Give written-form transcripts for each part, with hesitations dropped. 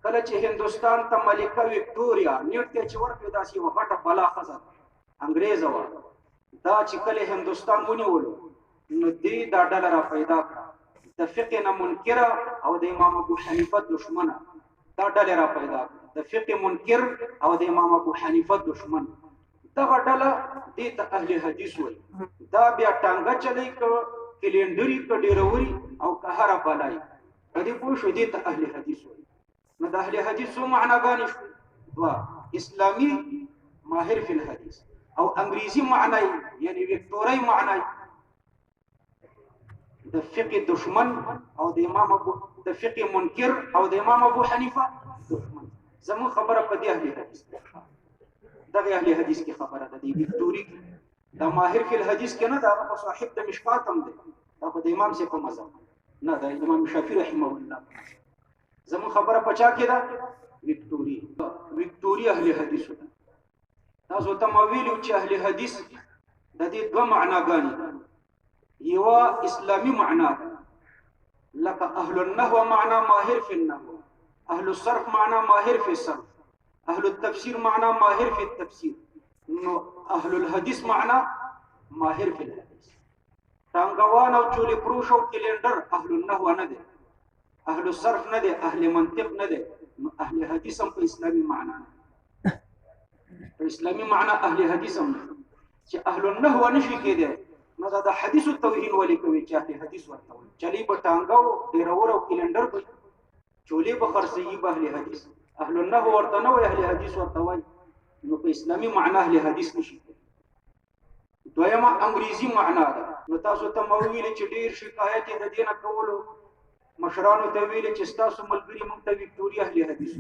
کله چې هندستان ته ملکه وکټوريا نیټه چې ورکړه داسې یو غټه بلا خزه انګريزه و دا چې کله هندستان ونیولو نو دې دا ډله را پیدا کړه د فقه نه منکره او د امام ابو حنیفه دشمنه دا ډله را پیدا کړه د فقه منکر او د امام ابو حنیفه دشمن دغه ډله دې ته اهل حدیث وایي دا بیا ټانګه چلی کلندري ډیروري او قهره بلای په دې پوه شو دې ته اهل حدیث وایي نو د اهل حدیث معناګانې شو دوا اسلامي ماهر فی الحدیث او انګریزي معنی یعنی وکټوري معنی د فقه دشمن او د امام ابو د فقه منکر او د امام ابو حنیفه دشمن زمو خبره په دې اهل حدیث دغه اهل حدیث کی خبره ده دی وکټوري دا ماهر فی الحدیث کې نه دا په صاحب د مشکات هم دی دا په امام سي په مذهب نه دا امام شافعي رحمه الله زمو خبره پچا کې ده وکټوري اهل حدیث ده تاسو ته ما ویلو چې اهل حدیث د دې دوه معناګانې یو اسلامي معنا لکه اهل النحو معنا ماهر فی النحو اهل الصرف معنا ماهر فی الصرف اهل التفسير معنا ماهر في التفسير نو اهل الحديث معنا ماهر في الحديث ټانګوان او چولي پروش او کلندر اهل النحو نه دي اهل الصرف نه دي اهل منطق نه دي نو اهل حدیث هم په اسلامي معنا نه په اسلامي معنا اهل حدیث هم چې اهل النحو نشي کېده نو دا حدیث التوهین ولي کوي چې اهل حدیث ورته وي چلی په ټانګو ډیرور او کلندر په چولي په خرسي په اهل حدیث اهل النحو ورته نه وي اهل حدیث ورته وي نو په اسلامي معنا اهل حدیث نشي دویمه انګریزي معنا ده نو تاسو ته مو ویل چې ډیر شکایت د دینه کولو مشرانو ته ویل چې تاسو ملګری مونږ ته وکټوريا اهل حدیث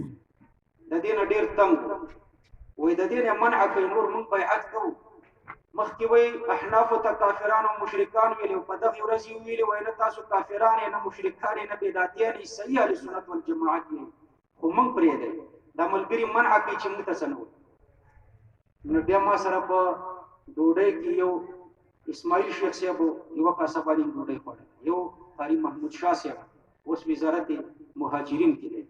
د دینه ډیر تنگ وې د دینه منع کوي نور مونږ بیعت کوو مخکې وي احناف ته کافرانو مشرکان ویل په دغه ورځ ویل وای نه تاسو کافرانه نه مشرکان نه بدعتیان صحیح اهل سنت والجماعت دي خو مونږ پرې ده دا ملګری منع کوي چې موږ ته سنو نو بیا ما سره په ډوډۍ کې یو اسماعیل شیخ صاحب یو کاسه باندې ډوډۍ خوړه یو قاری محمود شاه صاحب اوس وزارت مهاجرین کې دی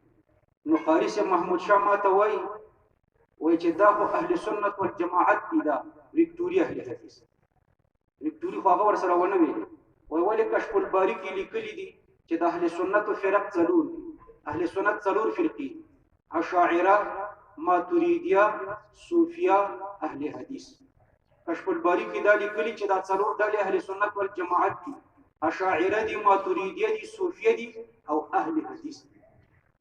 نو قاری صاحب محمود شاه ماته وای چې دا خو اهل سنت والجماعت دي دا وکټوريا اهل حدیث وکټوري خو هغه سره ونه وی وای ولې کشف الباری کې لیکلي دي چې د اهل سنت فرق ضرور دي اهل سنت ضرور فرقي اشاعره ماتوریدیه صوفیه اهل حدیث کشف الباری کې دا لیکلي چې دا ضرور د اهل سنت والجماعت دي اشاعره دي ماتوریدیه دي صوفیه دي او اهل حدیث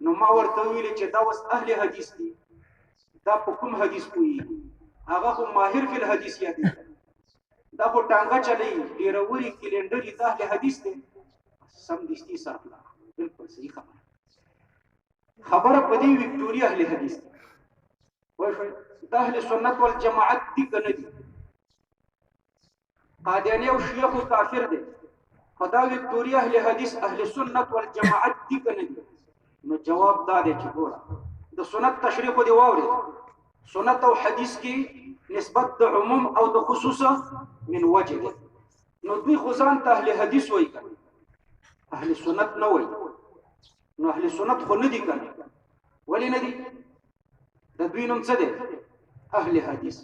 نو ما ورته ویل چې دا وس اهل حدیث دي دا په کوم حدیث کوي هغه خو ماهر فی الحدیث یادي دا خو ټانګه چلی ډیروري کلندري د اهل حدیث دي سم دستی سره بالکل صحیح خبره په دې وکټوريا اهل حدیث وای د اهل سنت والجماعت دي کنه دي قادیانی او شیعه خو کافر دي خدا وکټوريا اهل حدیث اهل سنت والجماعت دي کنه دي نو جواب دا دی چې ګوره د سنت تشریح دی واوري سنت او حدیث کې نسبت د عموم او د خصوص من وجه نو دوی خصان ته اهل حدیث وای کنه اهل سنت نه وای نو اهل سنت خو نه دي کنه ولی نه دي د دوی نوم څه دی اهل حدیث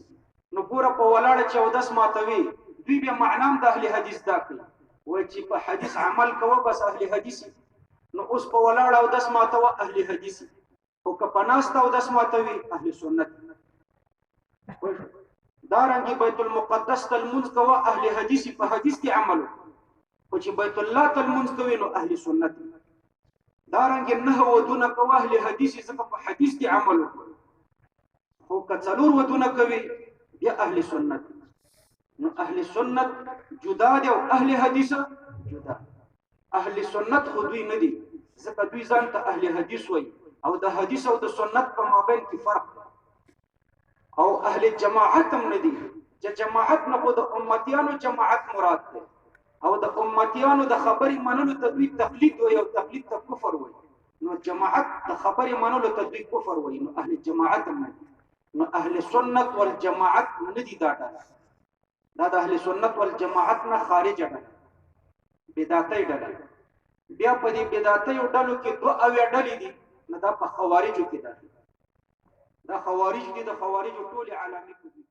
نو ګوره په ولاړه 14 ماتوي دوی به معنام د اهل حدیث دا کوي وای چې په حدیث عمل کوو بس اهل حدیث نو اوس په ولاړه او 10 ماتو اهل حدیث او که پناسته او 10 ماتوي اهل سنت دارنګي بیت المقدس تلمونځ کوه اهل حدیث په حدیث کې عمل او چې بیت الله تلمونځ کوي نو اهل سنت دارنګي نه ودونه کوه اهل حدیث څخه په حدیث کې عمل او که څلور ودونه کوي بیا اهل سنت نو اهل سنت جدا دي او اهل حدیث جدا اهل سنت خو دوی نه دي ځکه دوی ځان ته اهل حدیث وایي او د حدیث او د سنت په مابین کې فرق او اهل جماعت هم نه دي چې جماعت نه خو د امتیانو جماعت مراد ده او د امتیانو د خبرې منلو ته دوی تقلید وي او تقلید ته کفر وي نو جماعت د خبرې منلو ته دوی کفر وي نو اهل جماعت هم نه دي نو اهل سنت والجماعت نه دي دا د اهل سنت والجماعت نه خارج ده بدعتي ډله بیا په دې بدعتي ډلو کې دوه اویا ډلې دي نه دا په خوارجو کې داخل دا خوارج دي د خوارجو ټولې علامې کوي